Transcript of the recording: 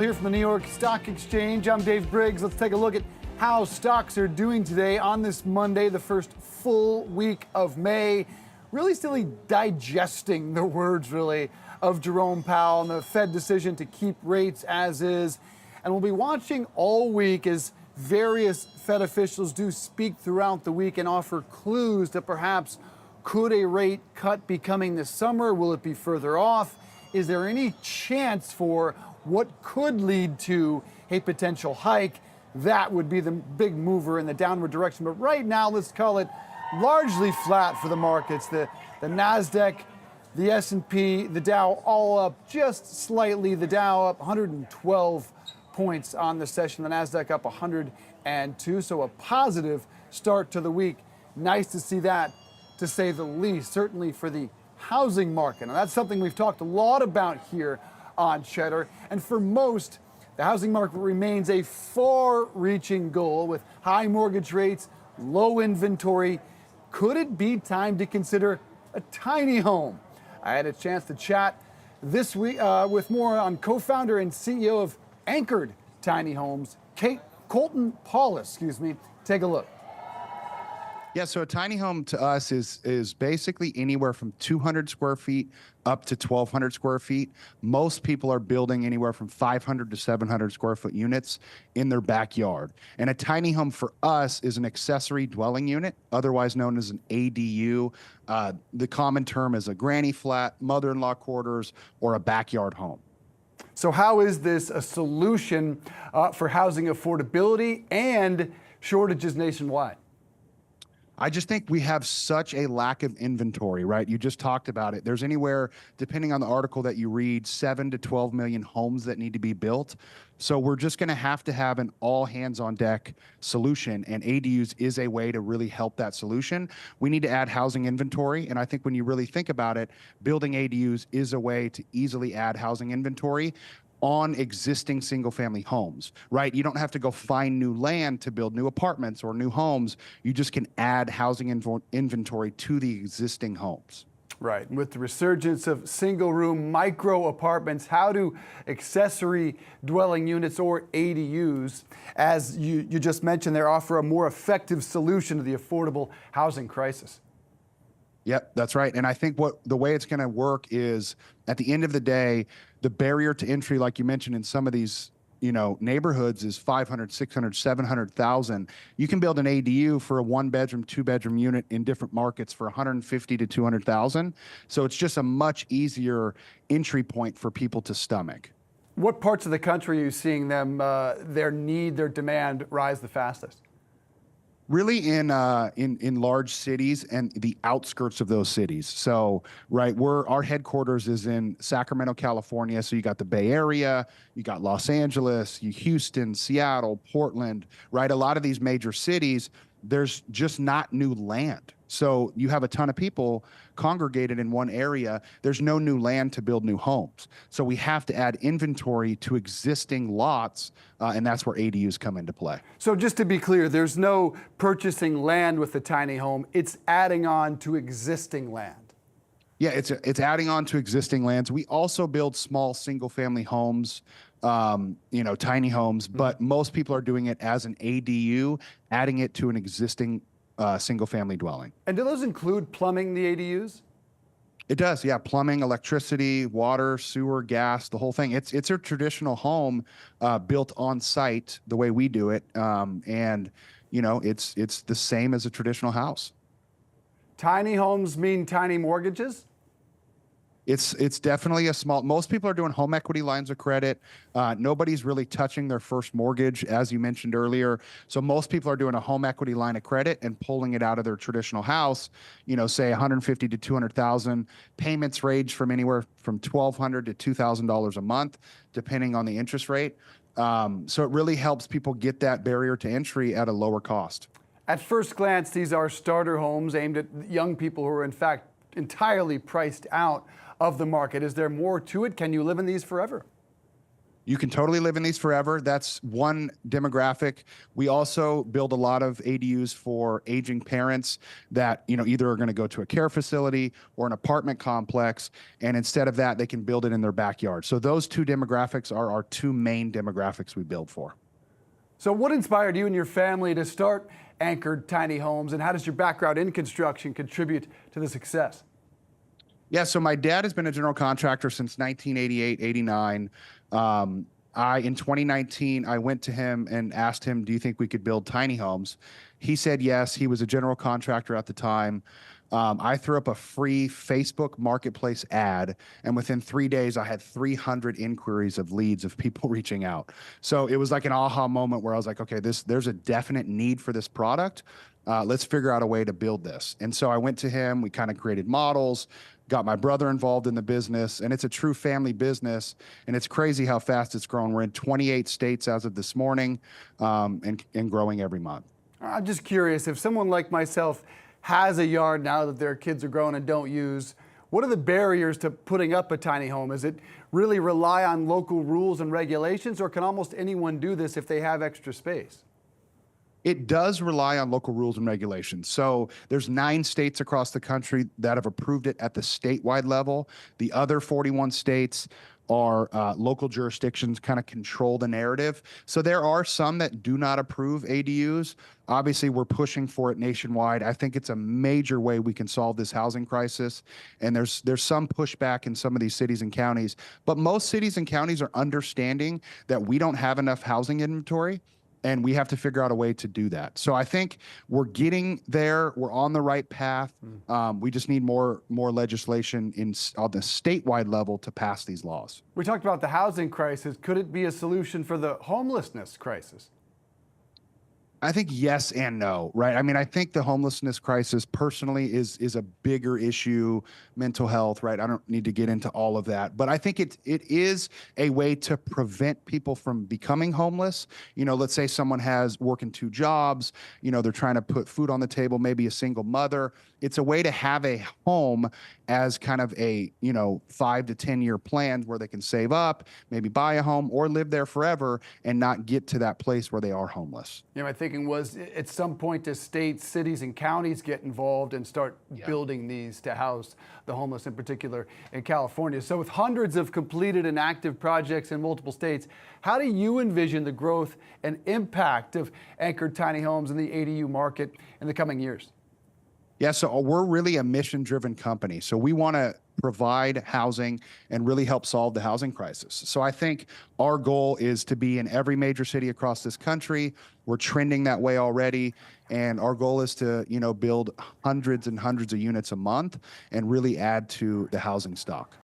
Here from the New York Stock Exchange, I'm Dave Briggs. Let's take a look at how stocks are doing today on this Monday, the first full week of May. Really still digesting the words, really, of Jerome Powell and the Fed decision to keep rates as is. And we'll be watching all week as various Fed officials do speak throughout the week and offer clues that perhaps could a rate cut be coming this summer? Will it be further off? Is there any chance for what could lead to a potential hike? That would be the big mover in the downward direction. But right now, let's call it largely flat for the markets. The NASDAQ, the S&P, the Dow all up just slightly. The Dow up 112 points on the session. The NASDAQ up 102. So a positive start to the week. Nice to see that, to say the least, certainly for the housing market. Now, that's something we've talked a lot about here on Cheddar. And for most, the housing market remains a far-reaching goal with high mortgage rates, low inventory. Could it be time to consider a tiny home? I had a chance to chat this week with more on co-founder and CEO of Anchored Tiny Homes, Colton Paulus. Take a look. Yeah, so a tiny home to us is basically anywhere from 200 square feet up to 1,200 square feet. Most people are building anywhere from 500 to 700 square foot units in their backyard. And a tiny home for us is an accessory dwelling unit, otherwise known as an ADU. The common term is a granny flat, mother-in-law quarters, or a backyard home. So how is this a solution for housing affordability and shortages nationwide? I just think we have such a lack of inventory, right? You just talked about it. There's anywhere, depending on the article that you read, 7 to 12 million homes that need to be built. So we're just going to have an all hands on deck solution, and ADUs is a way to really help that solution. We need to add housing inventory, and I think when you really think about it, building ADUs is a way to easily add housing inventory on existing single family homes, right? You don't have to go find new land to build new apartments or new homes. You just can add housing inventory to the existing homes. Right. With the resurgence of single room micro apartments, how do accessory dwelling units or ADUs, as you just mentioned there, offer a more effective solution to the affordable housing crisis? Yep, that's right. And I think the way it's going to work is, at the end of the day, the barrier to entry, like you mentioned, in some of these neighborhoods is 500, 600, 700,000. You can build an ADU for a 1-bedroom, 2-bedroom unit in different markets for 150 to 200,000. So it's just a much easier entry point for people to stomach. What parts of the country are you seeing their demand rise the fastest? Really in large cities and the outskirts of those cities. So, right, our headquarters is in Sacramento, California. So you got the Bay Area, you got Los Angeles, Houston, Seattle, Portland, right? A lot of these major cities, there's just not new land. So you have a ton of people congregated in one area. There's no new land to build new homes. So we have to add inventory to existing lots, and that's where ADUs come into play. So just to be clear, there's no purchasing land with the tiny home. It's adding on to existing land. Yeah, it's adding on to existing lands. We also build small single-family homes, tiny homes, but most people are doing it as an ADU, adding it to an existing single-family dwelling. And do those include plumbing, the ADUs? It does, yeah. Plumbing, electricity, water, sewer, gas, the whole thing. It's a traditional home built on site the way we do it, and it's the same as a traditional house. Tiny homes mean tiny mortgages? It's definitely most people are doing home equity lines of credit. Nobody's really touching their first mortgage, as you mentioned earlier. So most people are doing a home equity line of credit and pulling it out of their traditional house, say 150 to 200,000. Payments range from anywhere from $1,200 to $2,000 a month, depending on the interest rate. So it really helps people get that barrier to entry at a lower cost. At first glance, these are starter homes aimed at young people who are in fact entirely priced out of the market. Is there more to it? Can you live in these forever? You can totally live in these forever. That's one demographic. We also build a lot of ADUs for aging parents that, either are going to go to a care facility or an apartment complex. And instead of that, they can build it in their backyard. So those two demographics are our two main demographics we build for. So what inspired you and your family to start Anchored Tiny Homes, and how does your background in construction contribute to the success? Yeah, so my dad has been a general contractor since 1988, 89. In 2019, I went to him and asked him, do you think we could build tiny homes? He said yes. He was a general contractor at the time. I threw up a free Facebook marketplace ad, and within 3 days, I had 300 inquiries of leads of people reaching out. So it was like an aha moment where I was like, okay, there's a definite need for this product. Let's figure out a way to build this. And so I went to him. We kind of created models, got my brother involved in the business, and it's a true family business. And it's crazy how fast it's grown. We're in 28 states as of this morning, and growing every month. I'm just curious, if someone like myself has a yard now that their kids are grown and don't use, what are the barriers to putting up a tiny home? Is it really rely on local rules and regulations, or can almost anyone do this if they have extra space? It does rely on local rules and regulations. So there's 9 states across the country that have approved it at the statewide level. The other 41 states are local jurisdictions, kind of control the narrative. So there are some that do not approve ADUs. Obviously, we're pushing for it nationwide. I think it's a major way we can solve this housing crisis. And there's some pushback in some of these cities and counties, but most cities and counties are understanding that we don't have enough housing inventory, and we have to figure out a way to do that. So I think we're getting there. We're on the right path. We just need more legislation on the statewide level to pass these laws. We talked about the housing crisis. Could it be a solution for the homelessness crisis? I think yes and no, right? I mean, I think the homelessness crisis personally is a bigger issue, mental health, right? I don't need to get into all of that, but I think it is a way to prevent people from becoming homeless. Let's say someone has working 2 jobs, they're trying to put food on the table, maybe a single mother. It's a way to have a home as kind of a, 5 to 10 year plan where they can save up, maybe buy a home or live there forever and not get to that place where they are homeless. My thinking was at some point do states, cities, and counties get involved and start building these to house the homeless, in particular in California. So with hundreds of completed and active projects in multiple states, how do you envision the growth and impact of Anchored Tiny Homes in the ADU market in the coming years? Yeah, so we're really a mission-driven company. So we want to provide housing and really help solve the housing crisis. So I think our goal is to be in every major city across this country. We're trending that way already. And our goal is to, build hundreds and hundreds of units a month and really add to the housing stock.